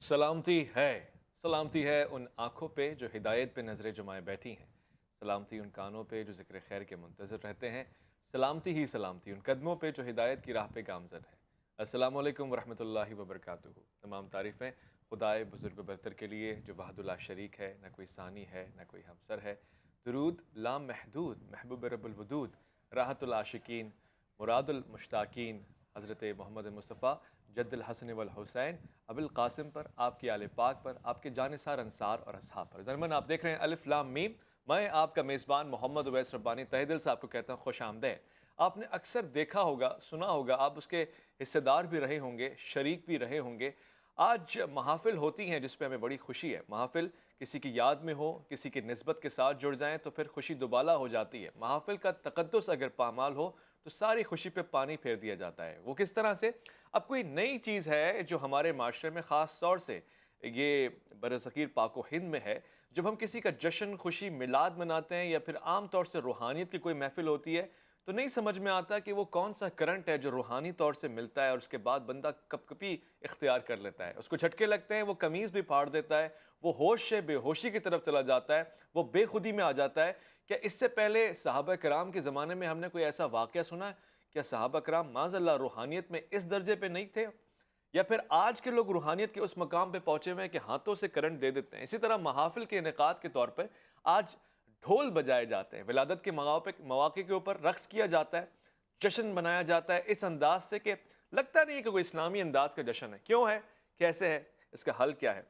سلامتی ہے ان آنکھوں پہ جو ہدایت پہ نظریں جمائے بیٹھی ہیں، سلامتی ان کانوں پہ جو ذکر خیر کے منتظر رہتے ہیں، سلامتی ہی سلامتی ان قدموں پہ جو ہدایت کی راہ پہ گامزن ہے۔ السلام علیکم ورحمۃ اللہ وبرکاتہ۔ تمام تعریفیں خدائے بزرگ و برتر کے لیے جو وحد لا شریک ہے، نہ کوئی ثانی ہے نہ کوئی ہمسر ہے۔ درود لام محدود محبوب رب الودود، راحت العاشقین مراد المشتاقین حضرت محمد مصطفیٰ جد الحسن والحسین ابو القاسم پر، آپ کی آل پاک پر، آپ کے جانثار انصار اور اصحاب پر۔ ضمن آپ دیکھ رہے ہیں الف لام میم، میں آپ کا میزبان محمد اویس ربانی تہہ دل سے آپ کو کہتا ہوں خوش آمدید۔ آپ نے اکثر دیکھا ہوگا، سنا ہوگا، آپ اس کے حصے دار بھی رہے ہوں گے، شریک بھی رہے ہوں گے۔ آج محافل ہوتی ہیں جس پہ ہمیں بڑی خوشی ہے۔ محافل کسی کی یاد میں ہو، کسی کی نسبت کے ساتھ جڑ جائیں تو پھر خوشی دوبالا ہو جاتی ہے۔ محافل کا تقدس اگر پامال ہو تو ساری خوشی پہ پانی پھیر دیا جاتا ہے۔ وہ کس طرح سے؟ اب کوئی نئی چیز ہے جو ہمارے معاشرے میں خاص طور سے یہ برصغیر پاک و ہند میں ہے، جب ہم کسی کا جشن، خوشی، میلاد مناتے ہیں یا پھر عام طور سے روحانیت کی کوئی محفل ہوتی ہے تو نہیں سمجھ میں آتا کہ وہ کون سا کرنٹ ہے جو روحانی طور سے ملتا ہے اور اس کے بعد بندہ کپ کپی اختیار کر لیتا ہے، اس کو جھٹکے لگتے ہیں، وہ قمیض بھی پھاڑ دیتا ہے، وہ ہوش سے بے ہوشی کی طرف چلا جاتا ہے، وہ بے خودی میں آ جاتا ہے۔ کیا اس سے پہلے صحابہ کرام کے زمانے میں ہم نے کوئی ایسا واقعہ سنا ہے؟ کیا صحابہ کرام معاذ اللہ روحانیت میں اس درجے پہ نہیں تھے؟ یا پھر آج کے لوگ روحانیت کے اس مقام پہ پہنچے ہوئے ہیں کہ ہاتھوں سے کرنٹ دے دیتے ہیں؟ اسی طرح محافل کے انعقاد کے طور پر آج ڈھول بجائے جاتے ہیں، ولادت کے مواقع کے اوپر رقص کیا جاتا ہے، جشن منایا جاتا ہے اس انداز سے کہ لگتا نہیں کہ کوئی اسلامی انداز کا جشن ہے۔ کیوں ہے؟ کیسے ہے؟ اس کا حل کیا ہے؟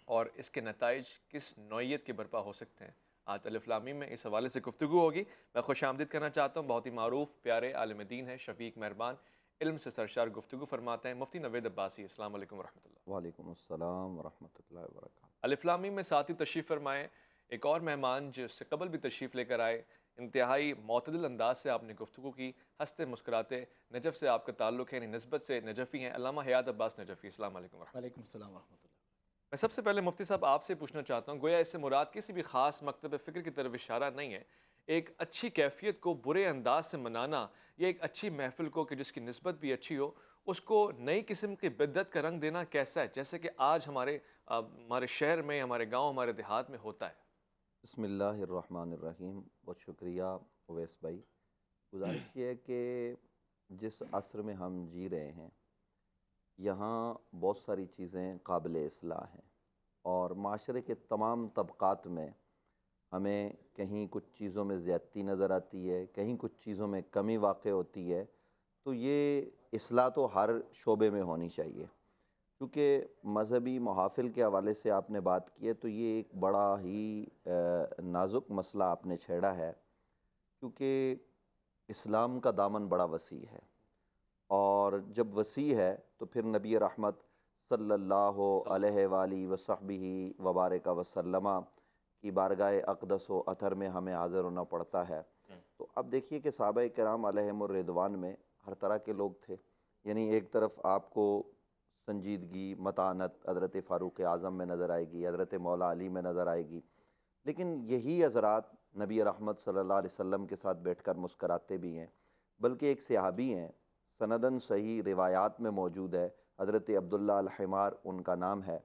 اور اس کے نتائج کس نوعیت کے برپا ہو سکتے ہیں؟ آج الف لام میم میں اس حوالے سے گفتگو ہوگی۔ میں خوش آمدید کرنا چاہتا ہوں، بہت ہی معروف پیارے عالم دین ہیں، شفیق مہربان، علم سے سرشار گفتگو فرماتے ہیں، مفتی نوید عباسی۔ السلام علیکم ورحمۃ اللہ۔ وعلیکم السلام ورحمۃ اللہ وبرکاتہ۔ الف لام میم میں ساتھی تشریف فرمائے، ایک اور مہمان جو اس سے قبل بھی تشریف لے کر آئے، انتہائی معتدل انداز سے آپ نے گفتگو کی، ہنستے مسکراتے، نجف سے آپ کا تعلق ہے، یعنی نسبت سے نجفی ہیں، علامہ حیات عباس نجفی۔ السلام علیکم ورحمۃ اللہ۔ وعلیکم السلام ورحمۃ اللہ۔ میں سب سے پہلے مفتی صاحب آپ سے پوچھنا چاہتا ہوں، گویا اس سے مراد کسی بھی خاص مکتب فکر کی طرف اشارہ نہیں ہے، ایک اچھی کیفیت کو برے انداز سے منانا یا ایک اچھی محفل کو کہ جس کی نسبت بھی اچھی ہو اس کو نئی قسم کی بدعت کا رنگ دینا کیسا ہے، جیسے کہ آج ہمارے شہر میں، ہمارے گاؤں، ہمارے دیہات میں ہوتا ہے؟ بسم اللہ الرحمن الرحیم۔ بہت شکریہ اویس بھائی۔ گزارش یہ ہے کہ جس عصر میں ہم جی رہے ہیں یہاں بہت ساری چیزیں قابل اصلاح ہیں، اور معاشرے کے تمام طبقات میں ہمیں کہیں کچھ چیزوں میں زیادتی نظر آتی ہے، کہیں کچھ چیزوں میں کمی واقع ہوتی ہے، تو یہ اصلاح تو ہر شعبے میں ہونی چاہیے۔ کیونکہ مذہبی محافل کے حوالے سے آپ نے بات کی ہے تو یہ ایک بڑا ہی نازک مسئلہ آپ نے چھیڑا ہے، کیونکہ اسلام کا دامن بڑا وسیع ہے، اور جب وسیع ہے تو پھر نبی رحمت صلی اللہ علیہ وآلہ وصحبہ وبارک وسلم کی بارگاہ اقدس و اطہر میں ہمیں حاضر ہونا پڑتا ہے۔ تو اب دیکھیے کہ صحابہ کرام علیہم الرضوان میں ہر طرح کے لوگ تھے، یعنی ایک طرف آپ کو سنجیدگی، متانت حضرت فاروق اعظم میں نظر آئے گی، حضرت مولا علی میں نظر آئے گی، لیکن یہی حضرات نبی رحمت صلی اللہ علیہ وسلم کے ساتھ بیٹھ کر مسکراتے بھی ہیں۔ بلکہ ایک صحابی ہیں، سندن صحیح روایات میں موجود ہے، حضرت عبداللہ الحمار ان کا نام ہے،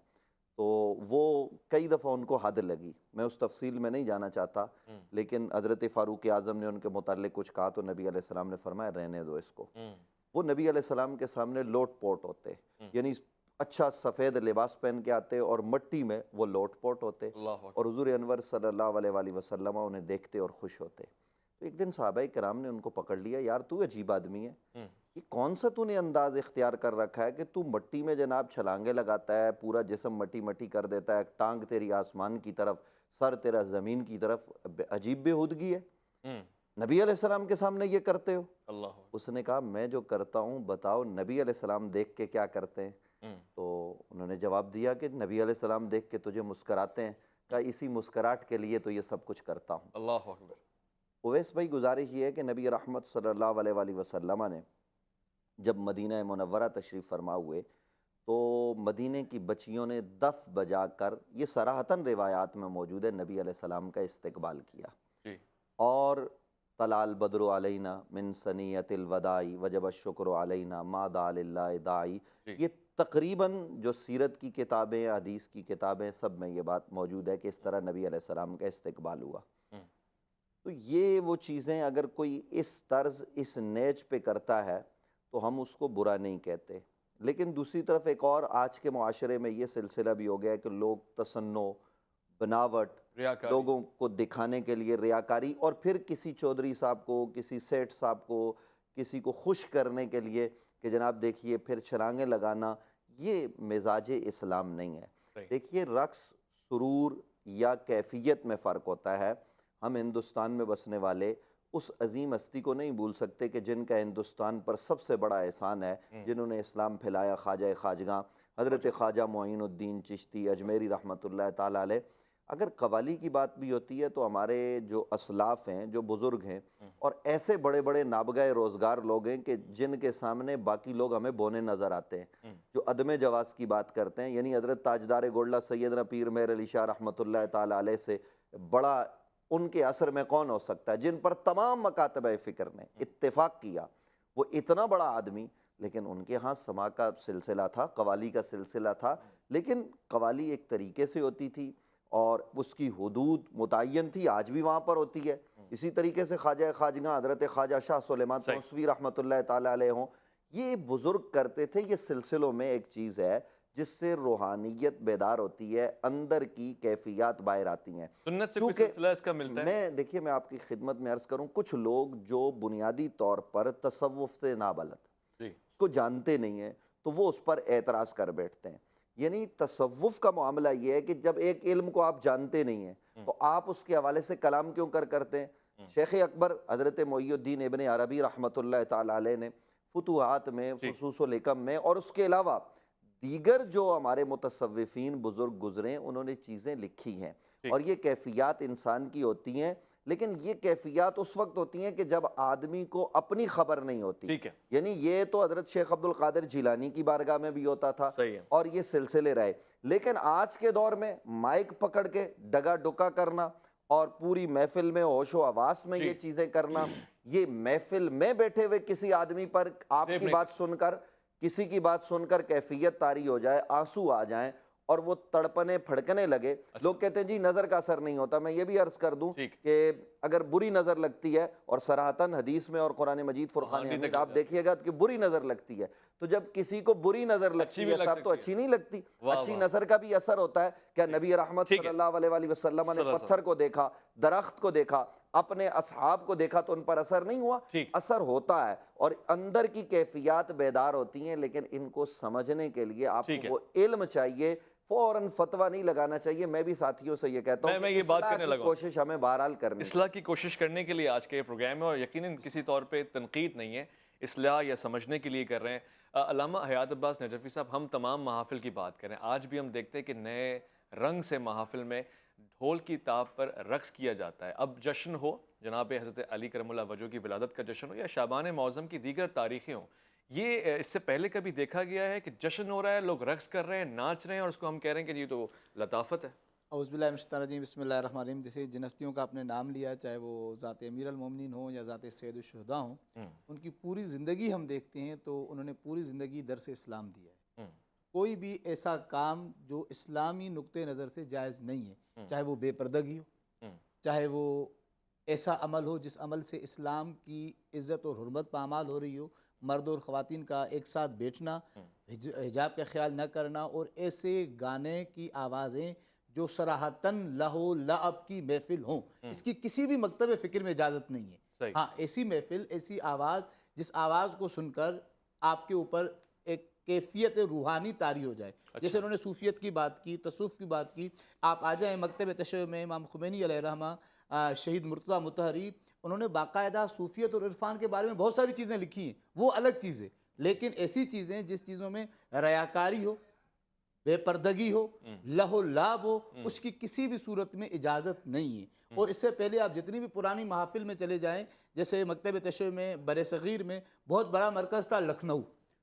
تو وہ کئی دفعہ ان کو حد لگی، میں اس تفصیل میں نہیں جانا چاہتا، لیکن حضرت فاروق اعظم نے ان کے متعلق کچھ کہا تو نبی علیہ السلام نے فرمایا رہنے دو اس کو۔ وہ نبی علیہ السلام کے سامنے لوٹ پوٹ ہوتے، یعنی اچھا سفید لباس پہن کے آتے اور مٹی میں وہ لوٹ پوٹ ہوتے، اللہ اور حضور انور صلی اللہ علیہ وآلہ وسلم انہیں دیکھتے اور خوش ہوتے۔ تو ایک دن صحابہ کرام نے ان کو پکڑ لیا، یار تو عجیب آدمی ہے، یہ کون سا تو نے انداز اختیار کر رکھا ہے کہ تو مٹی میں جناب چھلانگے لگاتا ہے، پورا جسم مٹی مٹی کر دیتا ہے، ٹانگ تیری آسمان کی طرف، سر تیرا زمین کی طرف، عجیب بےہودگی ہے، نبی علیہ السلام کے سامنے یہ کرتے ہو؟ اللہ۔ اس نے کہا میں جو کرتا ہوں بتاؤ نبی علیہ السلام دیکھ کے کیا کرتے ہیں؟ تو انہوں نے جواب دیا کہ نبی علیہ السلام دیکھ کے تجھے مسکراتے ہیں، کہا اسی مسکراہٹ کے لیے تو یہ سب کچھ کرتا ہوں۔ اللہ اکبر۔ اویس بھائی گزارش یہ ہے کہ نبی رحمت صلی اللہ علیہ وآلہ وسلم نے جب مدینہ منورہ تشریف فرما ہوئے تو مدینہ کی بچیوں نے دف بجا کر، یہ صراحتاً روایات میں موجود ہے، نبی علیہ السلام کا استقبال کیا، جی۔ اور طلع البدر علینا من ثنیۃ الوداع وجب الشکر علینا ما دعا للہ داعی. جی یہ تقریباً جو سیرت کی کتابیں، حدیث کی کتابیں، سب میں یہ بات موجود ہے کہ اس طرح نبی علیہ السلام کا استقبال ہوا. ہوں، تو یہ وہ چیزیں اگر کوئی اس طرز، اس نیچ پہ کرتا ہے تو ہم اس کو برا نہیں کہتے. لیکن دوسری طرف ایک اور آج کے معاشرے میں یہ سلسلہ بھی ہو گیا ہے کہ لوگ تصنع، بناوٹ، ریاکاری. لوگوں کو دکھانے کے لیے ریاکاری، اور پھر کسی چودھری صاحب کو، کسی سیٹھ صاحب کو، کسی کو خوش کرنے کے لیے کہ جناب دیکھیے پھر چھلانگیں لگانا، یہ مزاج اسلام نہیں ہے. صحیح. دیکھیے رقص، سرور یا کیفیت میں فرق ہوتا ہے. ہم ہندوستان میں بسنے والے اس عظیم ہستی کو نہیں بھول سکتے کہ جن کا ہندوستان پر سب سے بڑا احسان ہے، جنہوں نے اسلام پھیلایا، خواجہ خواجگاں حضرت خواجہ معین الدین چشتی اجمیری رحمۃ اللہ تعالیٰ علیہ. اگر قوالی کی بات بھی ہوتی ہے تو ہمارے جو اسلاف ہیں، جو بزرگ ہیں، اور ایسے بڑے بڑے نابغہ روزگار لوگ ہیں کہ جن کے سامنے باقی لوگ ہمیں بونے نظر آتے ہیں، جو عدم جواز کی بات کرتے ہیں، یعنی حضرت تاجدار گولڈہ سیدنا پیر مہر علی شاہ رحمۃ اللہ تعالیٰ علیہ سے بڑا ان کے اثر میں کون ہو سکتا ہے، جن پر تمام مکاتب فکر نے اتفاق کیا. وہ اتنا بڑا آدمی، لیکن ان کے ہاں سماع کا سلسلہ تھا، قوالی کا سلسلہ تھا، لیکن قوالی ایک طریقے سے ہوتی تھی اور اس کی حدود متعین تھی، آج بھی وہاں پر ہوتی ہے. اسی طریقے سے خواجہ خواجگاں حضرت خواجہ شاہ سلیمان صحیح. توسوی رحمۃ اللہ تعالیٰ علیہ ہوں، یہ بزرگ کرتے تھے. یہ سلسلوں میں ایک چیز ہے جس سے روحانیت بیدار ہوتی ہے، اندر کی کیفیات باہر آتی ہیں. سنت سے کوئی چونکہ سلسلہ اس کا ملتا ہے؟ دیکھیے میں آپ کی خدمت میں عرض کروں، کچھ لوگ جو بنیادی طور پر تصوف سے نابلد، جی اس کو جانتے نہیں ہیں، تو وہ اس پر اعتراض کر بیٹھتے ہیں. یعنی تصوف کا معاملہ یہ ہے کہ جب ایک علم کو آپ جانتے نہیں ہیں تو آپ اس کے حوالے سے کلام کیوں کرتے ہیں. شیخ اکبر حضرت محی الدین ابن عربی رحمۃ اللہ تعالیٰ علیہ نے فتوحات میں، جی فصوص الحکم میں، اور اس کے علاوہ دیگر جو ہمارے متصوفین بزرگ گزرے انہوں نے چیزیں لکھی ہیں، ٹھیک. اور یہ کیفیات انسان کی ہوتی ہیں. لیکن یہ کیفیات اس وقت ہوتی ہیں کہ جب آدمی کو اپنی خبر نہیں ہوتی. ٹھیک ہے. یعنی یہ تو حضرت شیخ عبد القادر جیلانی کی بارگاہ میں بھی ہوتا تھا، صحیح ہے. اور یہ سلسلے رہے. لیکن آج کے دور میں مائک پکڑ کے ڈگا ڈکا کرنا اور پوری محفل میں ہوش و حواس میں جی. یہ چیزیں کرنا، یہ محفل میں بیٹھے ہوئے کسی آدمی پر آپ سیب کی نہیں بات سن کر، کسی کی بات سن کر کیفیت طاری ہو جائے، آنسو آ جائیں اور وہ تڑپنے پھڑکنے لگے. لوگ کہتے ہیں جی نظر کا اثر نہیں ہوتا. میں یہ بھی عرض کر دوں ٹھیک. کہ اگر بری نظر لگتی ہے، اور صراحتاً حدیث میں اور قرآن مجید فرقان حدیث حمید تک آپ دیکھیے گا کہ بری نظر لگتی ہے، تو جب کسی کو بری نظر اچھی لگتی بھی ہے لگ صاحب تو سکتی ہے. اچھی نہیں لگتی. واہ اچھی واہ. نظر کا بھی اثر ہوتا ہے. کیا نبی رحمت ٹھیک صلی ہے. اللہ علیہ وآلہ وسلم نے صلی اللہ علیہ پتھر کو دیکھا، درخت کو دیکھا، اپنے اصحاب کو دیکھا تو ان پر اثر نہیں ہوا؟ ٹھیک. اثر ہوتا ہے، اور اندر کی کیفیات بیدار ہوتی ہیں. لیکن ان کو سمجھنے کے لیے آپ ٹھیک ہے. کو وہ علم چاہیے، فوراً فتویٰ نہیں لگانا چاہیے. میں بھی ساتھیوں سے یہ کہتا ہوں میں کہ یہ بات اصلاح کرنے کی لگا. کوشش ہمیں بہرحال کرنی اصلاح کی کوشش کرنے کے لیے آج کے یہ پروگرام ہے، اور یقیناً کسی طور پہ تنقید نہیں ہے، اصلاح یا سمجھنے کے لیے کر رہے ہیں. علامہ حیات عباس نجفی صاحب، ہم تمام محافل کی بات کریں، آج بھی ہم دیکھتے ہیں کہ نئے رنگ سے محافل میں ڈھول کی تاب پر رقص کیا جاتا ہے. اب جشن ہو، جناب حضرت علی کرم اللہ وجہ کی ولادت کا جشن ہو، یا شعبان معظم کی دیگر تاریخیں ہوں، یہ اس سے پہلے کبھی دیکھا گیا ہے کہ جشن ہو رہا ہے، لوگ رقص کر رہے ہیں، ناچ رہے ہیں، اور اس کو ہم کہہ رہے ہیں کہ یہ تو لطافت ہے؟ اعوذ باللہ من الشیطان الرجیم، بسم اللہ الرحمن الرحیم. جیسے جن ہستیوں کا آپ نے نام لیا، چاہے وہ ذات امیر المومنین ہوں یا ذات سید الشہداء ہوں، ان کی پوری زندگی ہم دیکھتے ہیں تو انہوں نے پوری زندگی درس اسلام دیا ہے. کوئی بھی ایسا کام جو اسلامی نقطہ نظر سے جائز نہیں ہے، چاہے وہ بے پردگی ہو، چاہے وہ ایسا عمل ہو جس عمل سے اسلام کی عزت اور حرمت پامال ہو رہی ہو، مرد اور خواتین کا ایک ساتھ بیٹھنا، حجاب کا خیال نہ کرنا، اور ایسے گانے کی آوازیں جو صراحتاً لہو لعب کی محفل ہوں، اس کی کسی بھی مکتب فکر میں اجازت نہیں ہے. صحیح. ہاں، ایسی محفل، ایسی آواز جس آواز کو سن کر آپ کے اوپر ایک کیفیت روحانی طاری ہو جائے. جیسے انہوں نے صوفیت کی بات کی، تصوف کی بات کی. آپ آ جائیں مکتب تشیع میں، امام خمینی علیہ رحمہ، شہید مرتضیٰ مطہری، انہوں نے باقاعدہ صوفیت اور عرفان کے بارے میں بہت ساری چیزیں لکھی ہیں، وہ الگ چیزیں. لیکن ایسی چیزیں جس چیزوں میں ریاکاری ہو، بے پردگی ہو، لہو لعب ہو، اس کی کسی بھی صورت میں اجازت نہیں ہے. اور اس سے پہلے آپ جتنی بھی پرانی محافل میں چلے جائیں، جیسے مکتب تشیع میں بر صغیر میں بہت بڑا مرکز تھا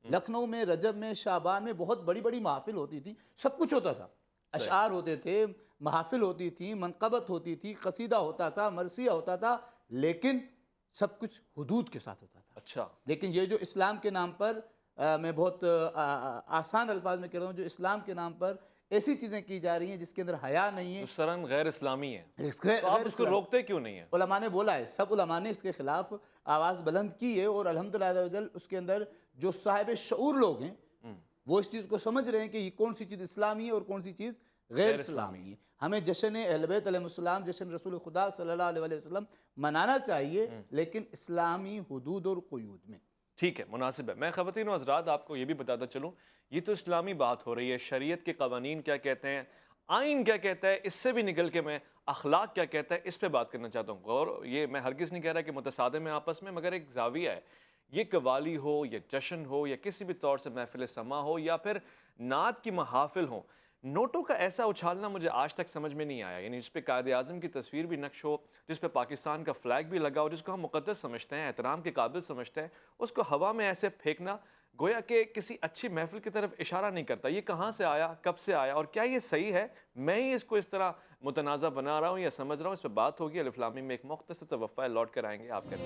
لکھنؤ میں رجب میں شعبان میں بہت بڑی بڑی محافل ہوتی تھی، سب کچھ ہوتا تھا. اشعار ہوتے تھے، محافل ہوتی تھی، منقبت ہوتی تھی، قصیدہ ہوتا تھا، مرثیہ ہوتا تھا. لیکن سب کچھ حدود کے ساتھ ہوتا تھا. اچھا. لیکن یہ جو اسلام کے نام پر میں بہت آسان الفاظ میں کہہ رہا ہوں، جو اسلام کے نام پر ایسی چیزیں کی جا رہی ہیں جس کے اندر حیا نہیں ہے، جو سرن غیر اسلامی ہے، غیر تو آپ اس کو روکتے کیوں نہیں ہیں؟ علماء نے بولا ہے، سب علماء نے اس کے خلاف آواز بلند کی ہے، اور الحمدللہ عز و جل اس کے اندر جو صاحب شعور لوگ ہیں وہ اس چیز کو سمجھ رہے ہیں کہ یہ کون سی چیز اسلامی ہے اور کون سی چیز غیر اسلامی ہے. ہمیں جشن اہل بیت علیہ السلام، جشن رسول خدا صلی اللہ علیہ وسلم منانا چاہیے، لیکن اسلامی حدود اور قیود میں. ٹھیک ہے، مناسب ہے. میں خواتین و حضرات آپ کو یہ بھی بتاتا چلوں، یہ تو اسلامی بات ہو رہی ہے، شریعت کے قوانین کیا کہتے ہیں، آئین کیا کہتا ہے، اس سے بھی نکل کے میں اخلاق کیا کہتا ہے اس پہ بات کرنا چاہتا ہوں. غور، یہ میں ہرگز نہیں کہہ رہا کہ متصادم ہیں آپس میں، مگر ایک زاویہ ہے. یہ قوالی ہو یا جشن ہو یا کسی بھی طور سے محفل سما ہو یا پھر نعت کی محافل ہوں، نوٹوں کا ایسا اچھالنا مجھے آج تک سمجھ میں نہیں آیا. یعنی جس پہ قائد اعظم کی تصویر بھی نقش ہو، جس پہ پاکستان کا فلیگ بھی لگا ہو، جس کو ہم مقدس سمجھتے ہیں، احترام کے قابل سمجھتے ہیں، اس کو ہوا میں ایسے پھینکنا گویا کہ کسی اچھی محفل کی طرف اشارہ نہیں کرتا. یہ کہاں سے آیا، کب سے آیا، اور کیا یہ صحیح ہے؟ میں ہی اس کو اس طرح متنازع بنا رہا ہوں یا سمجھ رہا ہوں؟ اس پہ بات ہوگی. الف لام میم میں ایک مختصر سا وقفہ ہے، لوٹ کر آئیں گے آپ کے.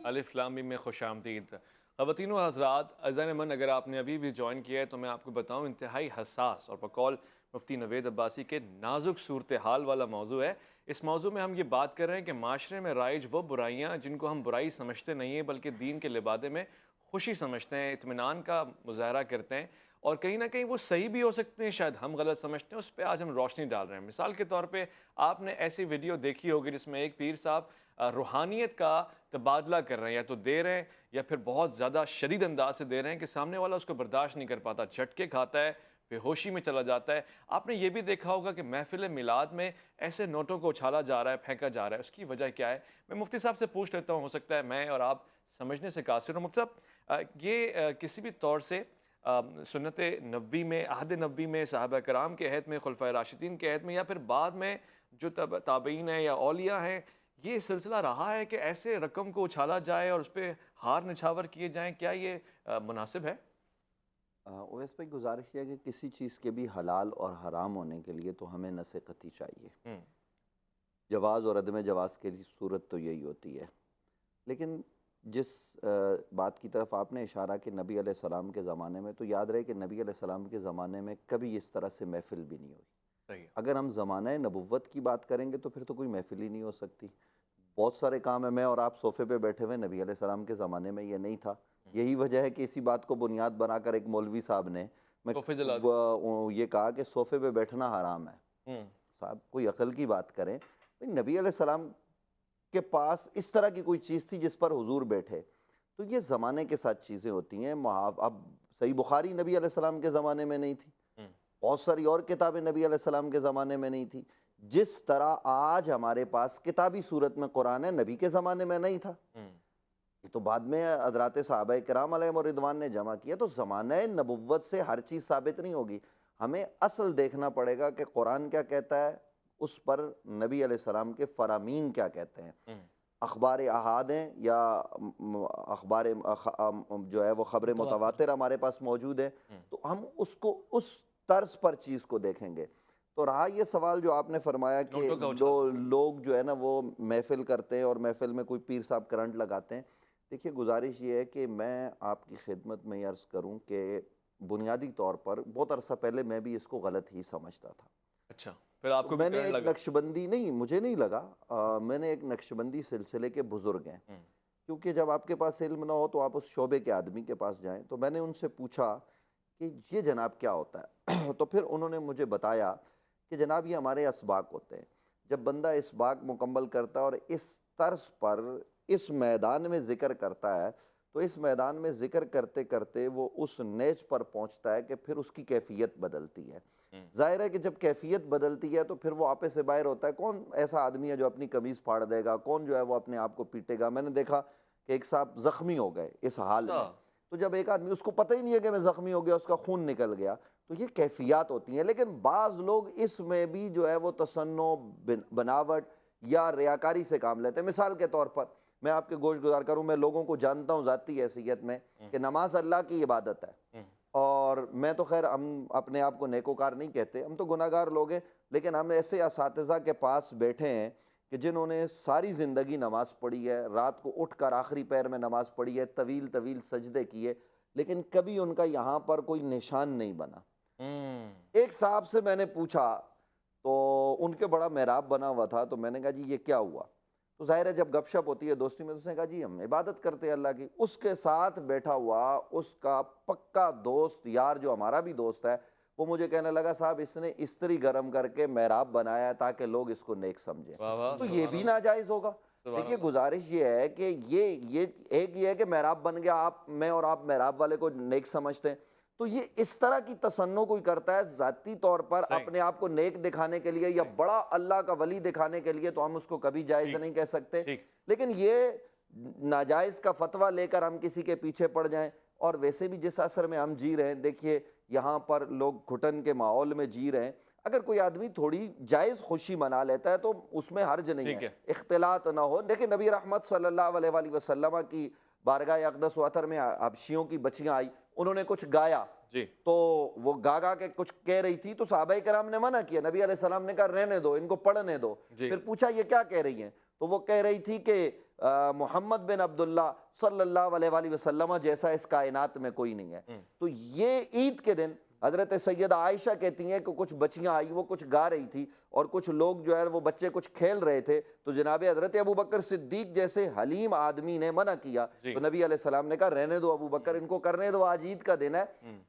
الف لام میم میں خوش آمدید. خواتین و حضرات، عزیزان من، اگر آپ نے ابھی بھی جوائن کیا ہے تو میں آپ کو بتاؤں انتہائی حساس اور بقول مفتی نوید عباسی کے نازک صورتحال والا موضوع ہے. اس موضوع میں ہم یہ بات کر رہے ہیں کہ معاشرے میں رائج وہ برائیاں جن کو ہم برائی سمجھتے نہیں ہیں بلکہ دین کے لبادے میں خوشی سمجھتے ہیں، اطمینان کا مظاہرہ کرتے ہیں، اور کہیں نہ کہیں وہ صحیح بھی ہو سکتے ہیں، شاید ہم غلط سمجھتے ہیں. اس پہ آج ہم روشنی ڈال رہے ہیں. مثال کے طور پہ آپ نے ایسی ویڈیو دیکھی ہوگی جس میں ایک پیر صاحب روحانیت کا تبادلہ کر رہے ہیں، یا تو دے رہے ہیں یا پھر بہت زیادہ شدید انداز سے دے رہے ہیں کہ سامنے والا اس کو برداشت نہیں کر پاتا، جھٹکے کھاتا ہے، بے ہوشی میں چلا جاتا ہے. آپ نے یہ بھی دیکھا ہوگا کہ محفل میلاد میں ایسے نوٹوں کو اچھالا جا رہا ہے، پھینکا جا رہا ہے. اس کی وجہ کیا ہے؟ میں مفتی صاحب سے پوچھ لیتا ہوں، ہو سکتا ہے میں اور آپ سمجھنے سے قاصر ہوں. مفتی صاحب، یہ کسی بھی طور سے سنت نبوی میں، عہد نبوی میں، صحابہ کرام کے عہد میں، خلفائے راشدین کے عہد میں، یا پھر بعد میں جو تابعین ہیں یا اولیاء ہیں، یہ سلسلہ رہا ہے کہ ایسے رقم کو اچھالا جائے اور اس پہ ہار نچھاور کیے جائیں؟ کیا یہ مناسب ہے؟ اویس بھائی، گزارش یہ ہے کہ کسی چیز کے بھی حلال اور حرام ہونے کے لیے تو ہمیں نص قطعی چاہیے. جواز اور عدم جواز کی صورت تو یہی ہوتی ہے. لیکن جس بات کی طرف آپ نے اشارہ کہ نبی علیہ السلام کے زمانے میں، تو یاد رہے کہ نبی علیہ السلام کے زمانے میں کبھی اس طرح سے محفل بھی نہیں ہوئی. اگر ہم زمانہ نبوت کی بات کریں گے تو پھر تو کوئی محفل ہی نہیں ہو سکتی. بہت سارے کام ہیں، میں اور آپ صوفے پہ بیٹھے ہوئے، نبی علیہ السلام کے زمانے میں یہ نہیں تھا. یہی وجہ ہے کہ اسی بات کو بنیاد بنا کر ایک مولوی صاحب نے یہ کہا کہ صوفے پہ بیٹھنا حرام ہے. صاحب کوئی عقل کی بات کریں. نبی علیہ السلام کے پاس اس طرح کی کوئی چیز تھی جس پر حضور بیٹھے؟ تو یہ زمانے کے ساتھ چیزیں ہوتی ہیں. اب صحیح بخاری نبی علیہ السلام کے زمانے میں نہیں تھی، بہت ساری اور کتابیں نبی علیہ السلام کے زمانے میں نہیں تھی. جس طرح آج ہمارے پاس کتابی صورت میں قرآن ہے، نبی کے زمانے میں نہیں تھا. یہ تو بعد میں حضرات صحابہ کرام علیہم رضوان نے جمع کیا. تو زمانہ نبوت سے ہر چیز ثابت نہیں ہوگی. ہمیں اصل دیکھنا پڑے گا کہ قرآن کیا کہتا ہے، اس پر نبی علیہ السلام کے فرامین کیا کہتے ہیں. اخبار احاد ہیں یا اخبار جو ہے وہ خبر متواتر ہمارے پاس موجود ہے، تو ہم اس کو اس طرز پر چیز کو دیکھیں گے. تو رہا یہ سوال جو آپ نے فرمایا کہ لوگ جو ہے نا وہ محفل کرتے ہیں اور محفل میں کوئی پیر صاحب کرنٹ لگاتے ہیں. دیکھیے، گزارش یہ ہے کہ میں آپ کی خدمت میں یہ عرض کروں کہ بنیادی طور پر بہت عرصہ پہلے میں بھی اس کو غلط ہی سمجھتا تھا. اچھا، پھر آپ کو میں نے ایک نقش بندی نہیں، مجھے نہیں لگا، میں نے ایک نقش بندی سلسلے کے بزرگ ہیں، کیونکہ جب آپ کے پاس علم نہ ہو تو آپ اس شعبے کے آدمی کے پاس جائیں. تو میں نے ان سے پوچھا کہ یہ جناب کیا ہوتا ہے؟ تو پھر انہوں نے مجھے بتایا کہ جناب یہ ہمارے اسباق ہوتے ہیں. جب بندہ اسباق مکمل کرتا ہے اور اس طرز پر اس میدان میں ذکر کرتا ہے، تو اس میدان میں ذکر کرتے کرتے وہ اس نیچ پر پہنچتا ہے کہ پھر اس کی کیفیت بدلتی ہے. ظاہر ہے کہ جب کیفیت بدلتی ہے تو پھر وہ آپے سے باہر ہوتا ہے. کون ایسا آدمی ہے جو اپنی قمیض پھاڑ دے گا؟ کون جو ہے وہ اپنے آپ کو پیٹے گا؟ میں نے دیکھا کہ ایک صاحب زخمی ہو گئے اس حال میں. تو جب ایک آدمی، اس کو پتہ ہی نہیں ہے کہ میں زخمی ہو گیا، اس کا خون نکل گیا. تو یہ کیفیات ہوتی ہیں. لیکن بعض لوگ اس میں بھی جو ہے وہ تصنع، بناوٹ یا ریاکاری سے کام لیتے ہیں. مثال کے طور پر میں آپ کے گوش گزار کروں، میں لوگوں کو جانتا ہوں ذاتی حیثیت میں کہ نماز اللہ کی عبادت ہے اور میں تو خیر ہم اپنے آپ کو نیکوکار نہیں کہتے، ہم تو گناہ گار لوگ ہیں، لیکن ہم ایسے اساتذہ کے پاس بیٹھے ہیں کہ جنہوں نے ساری زندگی نماز پڑھی ہے، رات کو اٹھ کر آخری پہر میں نماز پڑھی ہے، طویل طویل سجدے کیے، لیکن کبھی ان کا یہاں پر کوئی نشان نہیں بنا۔ ایک صاحب سے میں نے پوچھا تو ان کے بڑا محراب بنا ہوا تھا، تو میں نے کہا جی یہ کیا ہوا؟ تو ظاہر ہے جب گپ شپ ہوتی ہے دوستی میں، تو اس نے کہا جی ہم عبادت کرتے ہیں اللہ کی۔ اس کے ساتھ بیٹھا ہوا اس کا پکا دوست یار جو ہمارا بھی دوست ہے، وہ مجھے کہنے لگا صاحب اس نے استری گرم کر کے محراب بنایا ہے تاکہ لوگ اس کو نیک سمجھیں، واہ واہ، تو یہ سبحان بھی اللہ، ناجائز ہوگا۔ سبحان دیکھیے اللہ۔ گزارش یہ ہے کہ یہ ایک یہ ہے کہ محراب بن گیا، میں اور آپ محراب والے کو نیک سمجھتے ہیں، تو یہ اس طرح کی تصنع کوئی کرتا ہے ذاتی طور پر صحیح، اپنے آپ کو نیک دکھانے کے لیے یا صحیح، بڑا اللہ کا ولی دکھانے کے لیے، تو ہم اس کو کبھی جائز ٹھیک، نہیں کہہ سکتے۔ ٹھیک، لیکن یہ ناجائز کا فتویٰ لے کر ہم کسی کے پیچھے پڑ جائیں، اور ویسے بھی جس عصر میں ہم جی رہے ہیں، دیکھیے یہاں پر لوگ گھٹن کے ماحول میں جی رہے ہیں، اگر کوئی آدمی تھوڑی جائز خوشی منا لیتا ہے تو اس میں حرج نہیں ٹھیک ہے، ہے، اختلاط نہ ہو۔ دیکھیں نبی رحمت صلی اللہ علیہ وآلہ وسلم کی بارگاہ اقدس و اطہر میں حبشیوں کی بچیاں آئی، انہوں نے کچھ گایا، جی، تو وہ گا گا کے کچھ کہہ رہی تھی، تو صحابہ کرام نے منع کیا، نبی علیہ السلام نے کہا رہنے دو ان کو، پڑھنے دو۔ جی، پھر پوچھا یہ کیا کہہ رہی ہیں؟ تو وہ کہہ رہی تھی کہ محمد بن عبداللہ صلی اللہ علیہ وآلہ وسلم جیسا اس کائنات میں کوئی نہیں ہے۔ تو یہ عید کے دن حضرت سیدہ عائشہ کہتی ہیں کہ کچھ بچیاں آئی، وہ کچھ گا رہی تھی، اور کچھ لوگ جو ہے وہ بچے کچھ کھیل رہے تھے، تو جناب حضرت ابوبکر صدیق جیسے حلیم آدمی نے منع کیا، جی، تو نبی علیہ السلام نے کہا رہنے دو ابوبکر، ان کو کرنے دو، آج عید کا دن ہے۔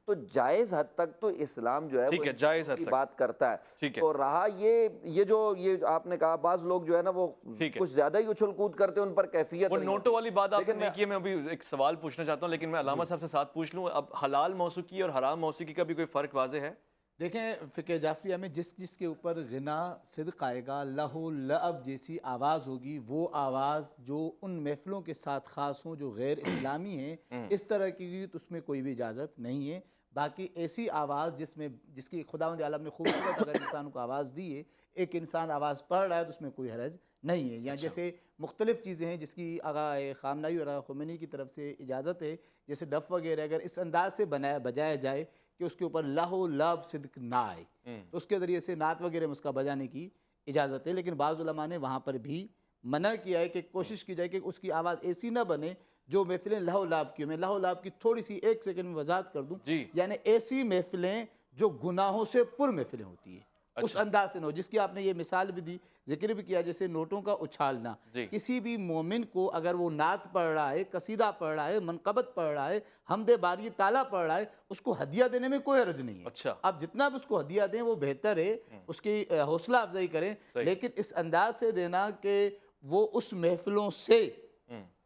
تو جائز حد تک تو اسلام جو ہے ٹھیک وہ ہے، جائز حد کی تک، بات کرتا ہے۔ ٹھیک ہے، تو رہا یہ آپ نے کہا بعض لوگ جو ہے نا وہ ٹھیک ہے، کچھ زیادہ ہی اچھل کود کرتے ہیں، ان پر کیفیت وہ نہیں نوٹوں ہوتی۔ والی بات آپ نے لیکن نہیں کی ہے، میں ابھی ایک سوال پوچھنا چاہتا ہوں، لیکن میں علامہ صاحب سے ساتھ پوچھ لوں، اب حلال موسیقی اور حرام موسیقی کا بھی کوئی فرق واضح ہے؟ دیکھیں فقہ جعفریہ میں جس کے اوپر غنا صدق آئے گا، لہو لعب جیسی آواز ہوگی، وہ آواز جو ان محفلوں کے ساتھ خاص ہوں جو غیر اسلامی ہیں، اس طرح کی تو اس میں کوئی بھی اجازت نہیں ہے۔ باقی ایسی آواز جس کی خداوند عالم نے خوبصورت اگر انسان کو آواز دی ہے، ایک انسان آواز پڑھ رہا ہے تو اس میں کوئی حرج نہیں ہے۔ یا جیسے مختلف چیزیں ہیں جس کی آقا خامنہی اور آقا خمینی کی طرف سے اجازت ہے، جیسے ڈف وغیرہ اگر اس انداز سے بجایا جائے کہ اس کے اوپر لہو لعب صدق نہ آئے، تو اس کے ذریعے سے نعت وغیرہ میں اس کا بجانے کی اجازت ہے۔ لیکن بعض علماء نے وہاں پر بھی منع کیا ہے کہ کوشش کی جائے کہ اس کی آواز ایسی نہ بنے جو محفلیں لہو لعب کی ہوں۔ میں لہو لعب کی تھوڑی سی ایک سیکنڈ میں وضاحت کر دوں، جی، یعنی ایسی محفلیں جو گناہوں سے پر محفلیں ہوتی ہیں، اس انداز سے نہ ہو، جس کی آپ نے یہ مثال بھی دی، ذکر بھی کیا، جیسے نوٹوں کا اچھالنا۔ جی، کسی بھی مومن کو اگر وہ نعت پڑھ رہا ہے، قصیدہ پڑھ رہا ہے، منقبت پڑھ رہا ہے، حمد باری تعالیٰ پڑھ رہا ہے، اس کو ہدیہ دینے میں کوئی حرج نہیں ہے۔ اچھا، اب جتنا بھی اس کو ہدیہ دیں وہ بہتر ہے، اس کی حوصلہ افزائی کریں، لیکن اس انداز سے دینا کہ وہ اس محفلوں سے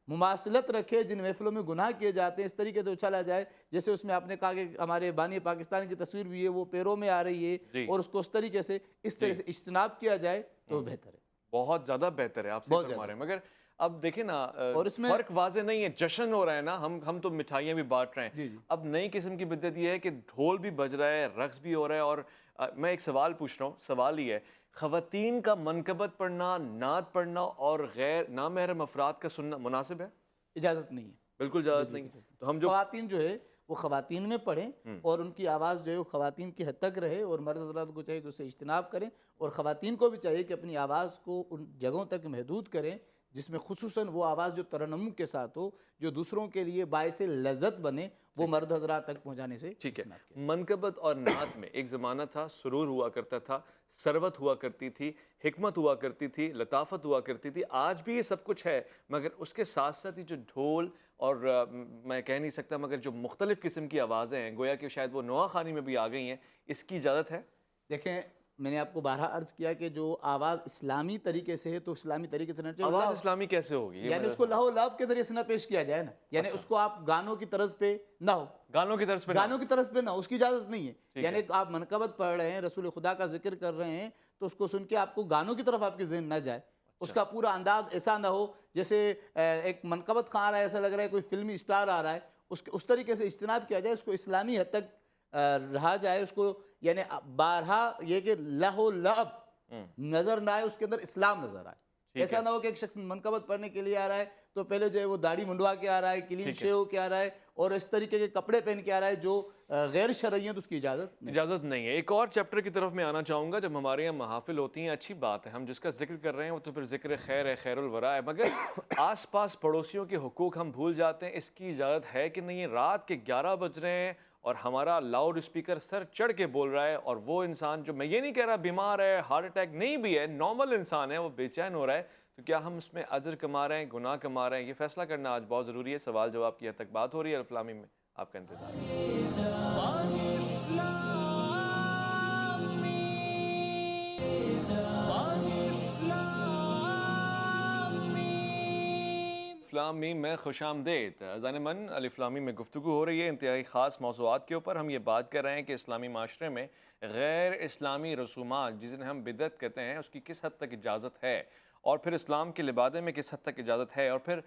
مماثلت رکھے جن محفلوں میں گناہ کیے جاتے ہیں، اس طریقے سے اچھالا جائے جیسے اس میں آپ نے کہا کہ ہمارے بانی پاکستان کی تصویر بھی ہے، وہ پیروں میں آ رہی ہے، اور اس کو اس طریقے سے اجتناب کیا جائے تو بہتر ہے، بہت زیادہ بہتر ہے، آپ سے فرما رہے ہیں۔ مگر اب دیکھیں نا، اور اس میں فرق واضح نہیں ہے، جشن ہو رہا ہے نا، ہم تو مٹھائیاں بھی بانٹ رہے ہیں۔ جی جی اب نئی قسم کی بدعت یہ ہے کہ ڈھول بھی بج رہا ہے، رقص بھی ہو رہا ہے، اور میں ایک سوال پوچھ رہا ہوں، سوال یہ ہے، خواتین کا منقبت پڑھنا، نعت پڑھنا اور غیر نامحرم افراد کا سننا مناسب ہے؟ اجازت نہیں ہے، بالکل اجازت نہیں ہے۔ تو ہم جو خواتین جو ہے وہ خواتین میں پڑھیں، اور ان کی آواز جو ہے وہ خواتین کی حد تک رہے، اور مرد حضرات کو چاہیے کہ اسے اجتناب کریں، اور خواتین کو بھی چاہیے کہ اپنی آواز کو ان جگہوں تک محدود کریں جس میں خصوصاً وہ آواز جو ترنم کے ساتھ ہو، جو دوسروں کے لیے باعث لذت بنے، وہ مرد حضرات تک پہنچانے سے ٹھیک ہے۔ اجتناب کریں۔ منقبت اور نعت میں ایک زمانہ تھا، سرور ہوا کرتا تھا، ثروت ہوا کرتی تھی، حکمت ہوا کرتی تھی، لطافت ہوا کرتی تھی، آج بھی یہ سب کچھ ہے، مگر اس کے ساتھ ساتھ ہی جو ڈھول اور میں کہہ نہیں سکتا مگر جو مختلف قسم کی آوازیں ہیں، گویا کہ شاید وہ نواں خانی میں بھی آ گئی ہیں، اس کی اجازت ہے؟ دیکھیں میں نے آپ کو بارہا عرض کیا کہ جو آواز اسلامی طریقے سے ہے تو اسلامی طریقے سے نہ چاہیے، آواز اسلامی کیسے ہوگی؟ یعنی اس کو لہو لعب کے ذریعے سے نہ پیش کیا جائے نا، یعنی اس کو آپ گانوں کی طرز پہ نہ ہو، گانوں کی طرف پہ گانوں کی طرز پہ نہ، اس کی اجازت نہیں ہے۔ یعنی آپ منقبت پڑھ رہے ہیں، رسول خدا کا ذکر کر رہے ہیں، تو اس کو سن کے آپ کو گانوں کی طرف آپ کے ذہن نہ جائے، اس کا پورا انداز ایسا نہ ہو جیسے ایک منقبت خواں آ رہا ہے، ایسا لگ رہا ہے کوئی فلمی اسٹار آ رہا ہے، اس طریقے سے اجتناب کیا جائے، اس کو اسلامی حد تک رہا جائے، اس کو یعنی بارہا یہ کہ لہو لعب نظر نہ آئے، اس کے اندر اسلام نظر آئے۔ ایسا نہ ہو کہ ایک شخص منقبت پڑھنے کے لیے آ رہا ہے تو پہلے جو ہے وہ داڑھی منڈوا کے آ رہا ہے، کلین شیو ہو کے آ رہا ہے اور اس طریقے کے کپڑے پہن کے آ رہا ہے جو غیر شرعی ہیں، تو اس کی اجازت نہیں۔ اجازت نہیں ہے۔ ایک اور چیپٹر کی طرف میں آنا چاہوں گا، جب ہمارے یہاں محافل ہوتی ہیں اچھی بات ہے، ہم جس کا ذکر کر رہے ہیں وہ تو پھر ذکر خیر ہے، خیر الورا ہے، مگر آس پاس پڑوسیوں کے حقوق ہم بھول جاتے ہیں۔ اس کی اجازت ہے کہ نہیں؟ رات کے 11 بج رہے ہیں اور ہمارا لاؤڈ اسپیکر سر چڑھ کے بول رہا ہے، اور وہ انسان جو، میں یہ نہیں کہہ رہا بیمار ہے، ہارٹ اٹیک نہیں بھی ہے، نارمل انسان ہے، وہ بے چین ہو رہا ہے، تو کیا ہم اس میں اجر کما رہے ہیں، گناہ کما رہے ہیں؟ یہ فیصلہ کرنا آج بہت ضروری ہے۔ سوال جواب کی حد تک بات ہو رہی ہے، الف لام میم میں آپ کا انتظار ہے۔ الف لام میم میں خوش آمدید۔ اذان من الف لام میم میں گفتگو ہو رہی ہے انتہائی خاص موضوعات کے اوپر۔ ہم یہ بات کر رہے ہیں کہ اسلامی معاشرے میں غیر اسلامی رسومات، جنہیں ہم بدعت کہتے ہیں، اس کی کس حد تک اجازت ہے، اور پھر اسلام کے لبادے میں کس حد تک اجازت ہے، اور پھر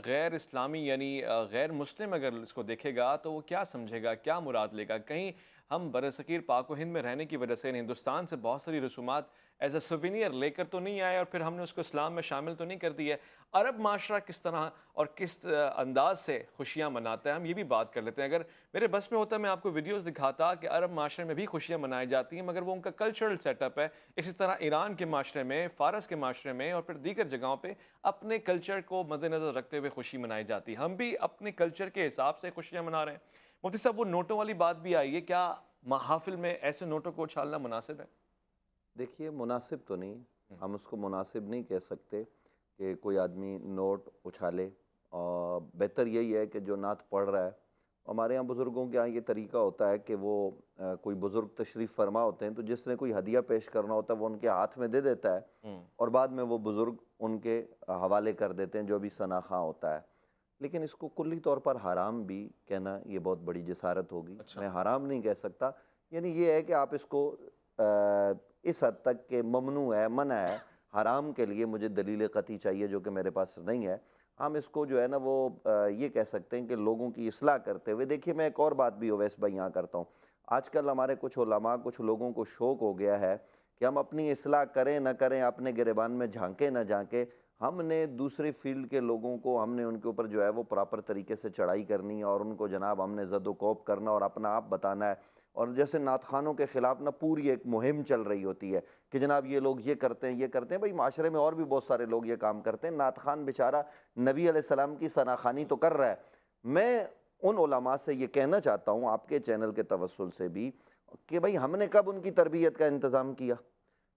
غیر اسلامی یعنی غیر مسلم اگر اس کو دیکھے گا تو وہ کیا سمجھے گا، کیا مراد لے گا؟ کہیں ہم برصغیر پاک و ہند میں رہنے کی وجہ سے ہندوستان سے بہت ساری رسومات ایز اے سوینئر لے کر تو نہیں آئے، اور پھر ہم نے اس کو اسلام میں شامل تو نہیں کر دی ہے؟ عرب معاشرہ کس طرح اور کس انداز سے خوشیاں مناتا ہے، ہم یہ بھی بات کر لیتے ہیں۔ اگر میرے بس میں ہوتا میں آپ کو ویڈیوز دکھاتا کہ عرب معاشرے میں بھی خوشیاں منائی جاتی ہیں، مگر وہ ان کا کلچرل سیٹ اپ ہے۔ اسی طرح ایران کے معاشرے میں، فارس کے معاشرے میں اور پھر دیگر جگہوں پہ اپنے کلچر کو مد نظر رکھتے ہوئے خوشی منائی جاتی ہے۔ ہم بھی اپنے کلچر کے حساب سے خوشیاں منا رہے ہیں۔ مفتی صاحب، وہ نوٹوں والی بات بھی آئی ہے، کیا محافل میں ایسے نوٹوں کو اچھالنا مناسب ہے؟ دیکھیے، مناسب تو نہیں، ہم اس کو مناسب نہیں کہہ سکتے کہ کوئی آدمی نوٹ اچھالے، اور بہتر یہی ہے کہ جو نعت پڑھ رہا ہے، ہمارے ہاں بزرگوں کے ہاں یہ طریقہ ہوتا ہے کہ وہ کوئی بزرگ تشریف فرما ہوتے ہیں تو جس نے کوئی ہدیہ پیش کرنا ہوتا ہے وہ ان کے ہاتھ میں دے دیتا ہے، اور بعد میں وہ بزرگ ان کے حوالے کر دیتے ہیں جو بھی ثناخواں ہوتا ہے۔ لیکن اس کو کلی طور پر حرام بھی کہنا یہ بہت بڑی جسارت ہوگی۔ میں حرام نہیں کہہ سکتا، یعنی یہ ہے کہ آپ اس کو اس حد تک کہ ممنوع ہے، منع ہے۔ حرام کے لیے مجھے دلیل قطعی چاہیے جو کہ میرے پاس نہیں ہے۔ ہم اس کو جو ہے نا وہ یہ کہہ سکتے ہیں کہ لوگوں کی اصلاح کرتے ہوئے۔ دیکھیے، میں ایک اور بات بھی اویس بھائی یہاں کرتا ہوں۔ آج کل ہمارے کچھ علماء، کچھ لوگوں کو شوق ہو گیا ہے کہ ہم اپنی اصلاح کریں نہ کریں، اپنے گریبان میں جھانکیں نہ جھانکیں، ہم نے دوسرے فیلڈ کے لوگوں کو، ہم نے ان کے اوپر جو ہے وہ پراپر طریقے سے چڑھائی کرنی ہے، اور ان کو جناب ہم نے زد و کوب کرنا اور اپنا آپ بتانا ہے۔ اور جیسے نعت خوانوں کے خلاف نا پوری ایک مہم چل رہی ہوتی ہے کہ جناب یہ لوگ یہ کرتے ہیں، یہ کرتے ہیں۔ بھائی، معاشرے میں اور بھی بہت سارے لوگ یہ کام کرتے ہیں۔ نعت خوان بیچارہ نبی علیہ السلام کی ثنا خوانی تو کر رہا ہے۔ میں ان علماء سے یہ کہنا چاہتا ہوں، آپ کے چینل کے توسل سے بھی، کہ بھائی ہم نے کب ان کی تربیت کا انتظام کیا؟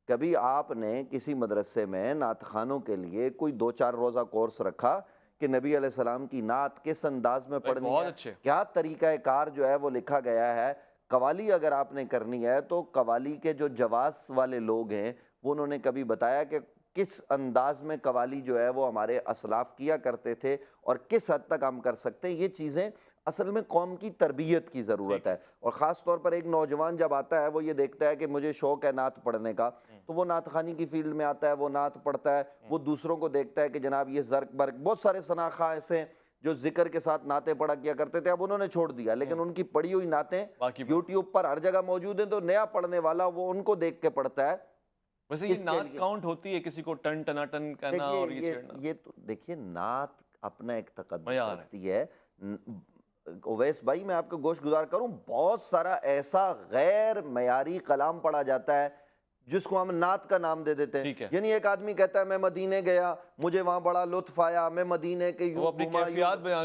کبھی آپ نے کسی مدرسے میں نعت خوانوں کے لیے کوئی 2-4 روزہ کورس رکھا کہ نبی علیہ السلام کی نعت کس انداز میں پڑھنی بہت ہے؟ اچھے۔ کیا طریقہ کار جو ہے وہ لکھا گیا ہے؟ قوالی اگر آپ نے کرنی ہے تو قوالی کے جو جواز والے لوگ ہیں وہ انہوں نے کبھی بتایا کہ کس انداز میں قوالی جو ہے وہ ہمارے اسلاف کیا کرتے تھے اور کس حد تک ہم کر سکتے ہیں؟ یہ چیزیں اصل میں قوم کی تربیت کی ضرورت ہے، اور خاص طور پر ایک نوجوان جب آتا ہے وہ یہ دیکھتا ہے کہ مجھے شوق ہے نعت پڑھنے کا، تو وہ نعت خوانی کی فیلڈ میں آتا ہے، وہ نعت پڑھتا ہے، وہ دوسروں کو دیکھتا ہے کہ جناب یہ زرق برق، بہت سارے ثناخواں ایسے ہیں جو ذکر کے ساتھ نعتیں پڑھا کیا کرتے تھے، اب انہوں نے چھوڑ دیا، لیکن ان کی پڑھی ہوئی نعتیں یوٹیوب پر ہر جگہ موجود ہیں، تو نیا پڑھنے والا وہ ان کو دیکھ کے پڑھتا ہے۔ ویسے یہ نعت کاؤنٹ ہوتی ہے کسی کو ٹن ٹنا ٹن کہنا اور یہ چھیڑنا؟ یہ تو دیکھیے، نعت اپنا ایک تقدس رکھتی ہے۔ اویس بھائی، میں آپ کو گوش گزار کروں، بہت سارا ایسا غیر معیاری کلام پڑھا جاتا ہے جس کو ہم نعت کا نام دے دیتے ہیں۔ یعنی ایک آدمی کہتا ہے میں مدینے گیا، مجھے وہاں بڑا لطف آیا، میں مدینے کے یوں گھما،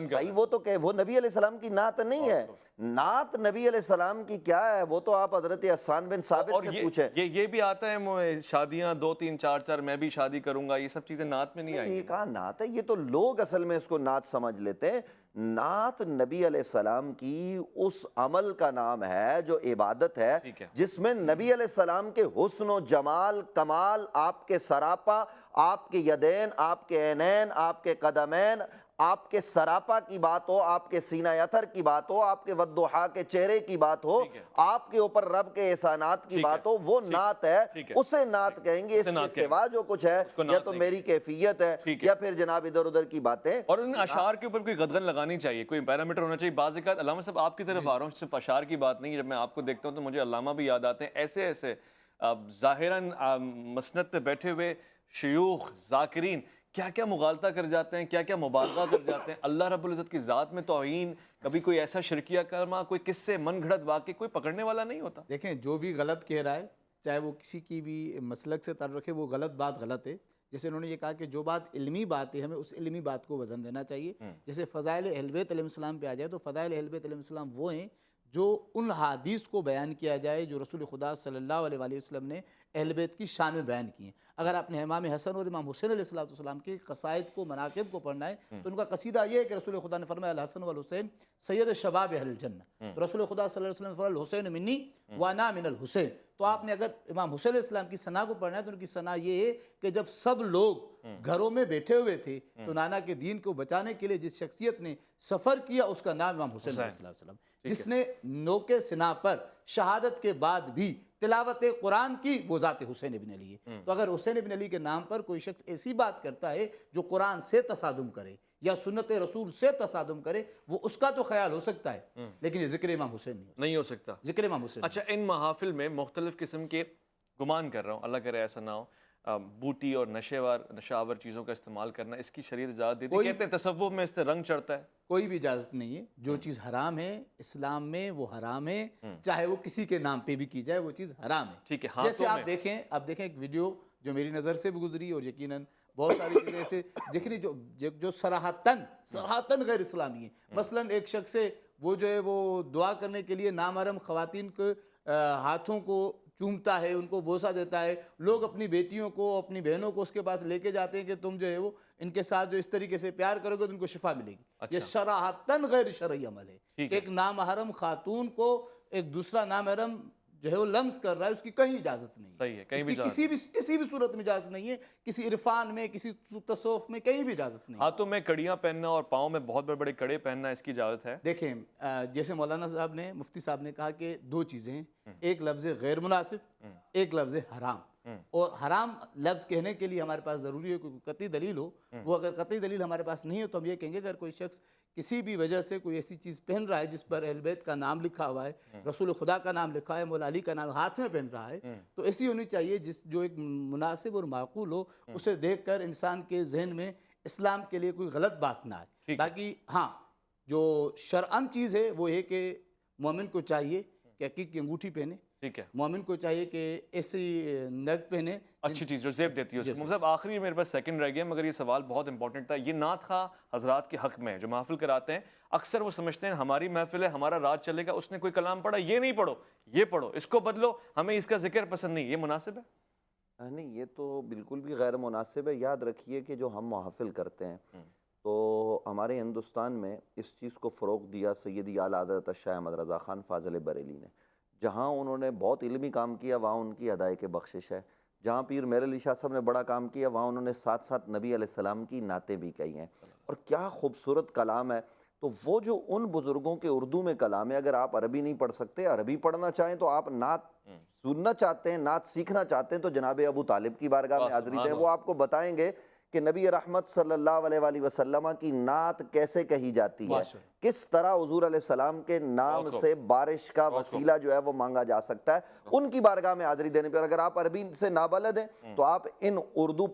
بھائی وہ تو کہ وہ نبی علیہ السلام کی نعت نہیں ہے۔ نعت نبی علیہ السلام کی کیا ہے وہ تو آپ حضرت حسان بن ثابت سے پوچھیں۔ یہ بھی آتا ہے شادیاں 2-3 4 میں بھی شادی کروں گا، یہ سب چیزیں نعت میں نہیں آئیں گی؟ یہ کہاں نعت ہے؟ یہ تو لوگ اصل میں اس کو نعت سمجھ لیتے ہیں۔ نعت نبی علیہ السلام کی اس عمل کا نام ہے جو عبادت ہے، جس میں نبی علیہ السلام کے حسن و جمال، کمال، آپ کے سراپا، آپ کے یدین، آپ کے عینین، آپ کے قدمین، آپ کے سراپا کی بات ہو، آپ کے سینہ اثر کی بات ہو، آپ کے والضحیٰ کے چہرے کی بات ہو، آپ کے اوپر رب کے احسانات کی بات ہو، وہ نعت ہے، اسے نعت کہیں گے۔ اس کے سوا جو کچھ ہے یا تو میری کیفیت ہے یا پھر جناب ادھر ادھر کی باتیں۔ اور ان اشعار کے اوپر کوئی غدغن لگانی چاہیے، کوئی پیرامیٹر ہونا چاہیے۔ بعض اوقات علامہ صاحب آپ کی طرف آ رہا ہوں، صرف اشعار کی بات نہیں، جب میں آپ کو دیکھتا ہوں تو مجھے علامہ بھی یاد آتے ہیں، ایسے ایسے ظاہراً مسند پہ بیٹھے ہوئے شیوخ، ذاکرین کیا کیا مغالطہ کر جاتے ہیں، کیا کیا مبالغہ کر جاتے ہیں. اللہ رب العزت کی ذات میں توہین، کبھی کوئی ایسا شرکیہ کلمہ، کوئی کس سے من گھڑت واقع، کوئی پکڑنے والا نہیں ہوتا. دیکھیں جو بھی غلط کہہ رہا ہے، چاہے وہ کسی کی بھی مسلک سے تعلق رکھے، وہ غلط بات غلط ہے. جیسے انہوں نے یہ کہا کہ جو بات علمی بات ہے ہمیں اس علمی بات کو وزن دینا چاہیے. جیسے فضائل اہل بیت علیہ السلام پہ آ جائے تو فضائل اہل بیت علیہ السلام وہ ہیں جو ان حدیث کو بیان کیا جائے جو رسول خدا صلی اللہ علیہ وآلہ وسلم نے اہل بیت کی شان میں بیان کی ہیں. اگر آپ نے امام حسن اور امام حسین علیہ السلام کے قصائد کو، مناقب کو پڑھنا ہے تو ان کا قصیدہ یہ ہے کہ رسول خدا نے فرمایا الحسن والحسین سید شباب اہل الجنہ. تو رسول خدا صلی اللہ علیہ وسلم نے فرمایا الحسین منی وانا من الحسین. تو آپ نے اگر امام حسین علیہ السلام کی ثنا کو پڑھنا ہے تو ان کی ثنا یہ ہے کہ جب سب لوگ گھروں میں بیٹھے ہوئے تھے تو نانا کے دین کو بچانے کے لیے جس شخصیت نے سفر کیا اس کا نام امام حسین علیہ السلام، جس نے نوکے سنا پر شہادت کے بعد بھی تلاوت قرآن کی، وہ ذات حسین ابن علی ہے. تو اگر حسین ابن علی کے نام پر کوئی شخص ایسی بات کرتا ہے جو قرآن سے تصادم کرے یا سنت رسول سے تصادم کرے، وہ اس کا تو خیال ہو سکتا ہے لیکن یہ ذکر امام حسین نہیں ہو سکتا. ذکر امام حسین. اچھا، ان محافل میں مختلف قسم کے، گمان کر رہا ہوں اللہ کرے ایسا نہ ہو، بوٹی اور نشاور چیزوں کا استعمال کرنا، اس کی شریعت اجازت دیتی ہے؟ کہتے ہیں تصوف میں اس سے رنگ چڑھتا ہے. کوئی بھی اجازت نہیں ہے. جو چیز حرام ہے اسلام میں وہ حرام ہے، چاہے وہ کسی کے نام پہ بھی کی جائے وہ چیز حرام ہے. ٹھیک ہے. جیسے آپ دیکھیں ایک ویڈیو جو میری نظر سے بھی گزری اور یقیناً بہت ساری چیزیں ایسے دیکھنی جو صراحتاً غیر اسلامی ہے. مثلاً ایک شخص ہے وہ جو ہے وہ دعا کرنے کے لیے نامحرم خواتین کے ہاتھوں کو چومتا ہے، ان کو بوسہ دیتا ہے. لوگ اپنی بیٹیوں کو، اپنی بہنوں کو اس کے پاس لے کے جاتے ہیں کہ تم جو ہے وہ ان کے ساتھ جو اس طریقے سے پیار کرو گے تو ان کو شفا ملے گی. یہ صراحتاً غیر شرعی عمل ہے. ایک نامحرم خاتون کو ایک دوسرا نامحرم جو ہے وہ لمس کر رہا ہے، اس کی کہیں اجازت نہیں. صحیح ہے، اس کی کسی بھی صورت میں اجازت نہیں ہے، کسی عرفان میں، کسی تصوف میں کہیں بھی اجازت نہیں. ہاتھوں میں کڑیاں پہننا اور پاؤں میں بہت بڑے بڑے کڑے پہننا، اس کی اجازت ہے؟ دیکھیں جیسے مولانا صاحب نے، مفتی صاحب نے کہا کہ دو چیزیں ہیں، ایک لفظ غیر مناسب، ایک لفظ حرام. اور حرام لفظ کہنے کے لیے ہمارے پاس ضروری ہے کوئی قطعی دلیل ہو. وہ اگر قطعی دلیل ہمارے پاس نہیں ہے تو ہم یہ کہیں گے اگر کوئی شخص کسی بھی وجہ سے کوئی ایسی چیز پہن رہا ہے جس پر اہل بیت کا نام لکھا ہوا ہے، رسول خدا کا نام لکھا ہے، مولا علی کا نام ہاتھ میں پہن رہا ہے، تو ایسی ہونی چاہیے جو ایک مناسب اور معقول ہو. اسے دیکھ کر انسان کے ذہن میں اسلام کے لیے کوئی غلط بات نہ آئے. باقی ہاں جو شرعاً چیز ہے وہ ہے کہ مومن کو چاہیے کہ عقیق کی انگوٹھی پہنے. ٹھیک ہے. مومن کو چاہیے کہ ایسی نگ پہنے، اچھی چیز جو زیب دیتی ہے. مطلب آخری میرے پاس سیکنڈ رہ گیا مگر یہ سوال بہت امپورٹنٹ تھا. یہ نعت خواہ حضرات کے حق میں جو محفل کراتے ہیں، اکثر وہ سمجھتے ہیں ہماری محفل ہے، ہمارا راج چلے گا، اس نے کوئی کلام پڑھا، یہ نہیں پڑھو، یہ پڑھو، اس کو بدلو، ہمیں اس کا ذکر پسند نہیں. یہ مناسب ہے؟ نہیں، یہ تو بالکل بھی غیر مناسب ہے. یاد رکھیے کہ جو ہم محافل کرتے ہیں تو ہمارے ہندوستان میں اس چیز کو فروغ دیا سیدی اعلیٰ حضرت شاہ احمد رضا خان فاضل بریلی نے. جہاں انہوں نے بہت علمی کام کیا وہاں ان کی ادائے کے بخشش ہے. جہاں پیر میر علی شاہ صاحب نے بڑا کام کیا وہاں انہوں نے ساتھ ساتھ نبی علیہ السلام کی نعتیں بھی کہی ہیں. اور کیا خوبصورت کلام ہے. تو وہ جو ان بزرگوں کے اردو میں کلام ہے، اگر آپ عربی نہیں پڑھ سکتے، عربی پڑھنا چاہیں تو آپ نعت سننا چاہتے ہیں، نعت سیکھنا چاہتے ہیں تو جناب ابو طالب کی بارگاہ میں حاضری دیں. وہ آپ کو بتائیں گے کہ نبی رحمت صلی اللہ علیہ وآلہ وسلم کی نعت کیسے کہی جاتی ہے، کس طرح حضور علیہ السلام کے نام سے بارش کا وسیلہ جو ہے وہ مانگا جا سکتا ہے. ان کی بارگاہ میں حاضری دینے پر اگر آپ عربی سے نابلد ہیں تو آپ ان اردو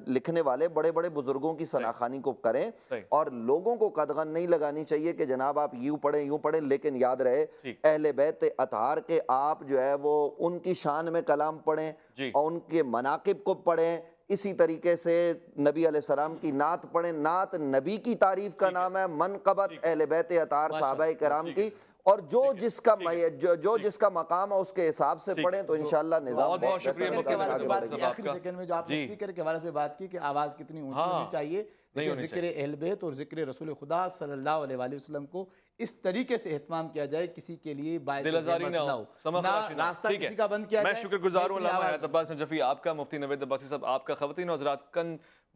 لکھنے والے بڑے بڑے بزرگوں کی ثناخوانی کو کریں. اور لوگوں کو قدغن نہیں لگانی چاہیے کہ جناب آپ یوں پڑھیں، لیکن یاد رہے اہل بیت اطہار کے آپ جو ہے وہ ان کی شان میں کلام پڑھیں اور ان کے مناقب کو پڑھیں. اسی طریقے سے نبی علیہ السلام کی نعت پڑھیں. نعت نبی کی تعریف کا نام ہے، منقبت اہل بیت اطہار صحابہ کرام کی. اور جو جس کا مقام ہے اس کے حساب سے پڑھیں تو انشاءاللہ نظام بہت شکریہ. آخری سیکنڈ میں جو آپ نے اسپیکر کے حوالے سے بات کی کہ آواز کتنی اونچی ہونی چاہیے، ذکر اہل بیت اور ذکر رسول خدا صلی اللہ علیہ وآلہ وسلم کو اس طریقے سے اہتمام کیا جائے کسی کے لیے باعث دلازاری نہ ہو، راستہ کسی کا بند کیا جائے. میں شکر گزار ہوں علامہ حیات عباس نجفی آپ کا، مفتی نوید عباسی صاحب آپ کا. خواتین و حضرات،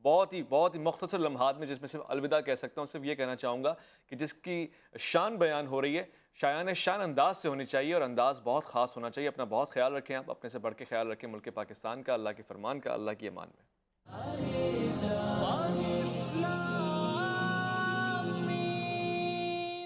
بہت ہی مختصر لمحات میں جس میں صرف الوداع کہہ سکتا ہوں، صرف یہ کہنا چاہوں گا کہ جس کی شان بیان ہو رہی ہے شایان شان انداز سے ہونی چاہیے اور انداز بہت خاص ہونا چاہیے. اپنا بہت خیال رکھیں، آپ اپنے سے بڑھ کے خیال رکھیں ملک پاکستان کا. اللہ کے فرمان کا، اللہ کی امان میں.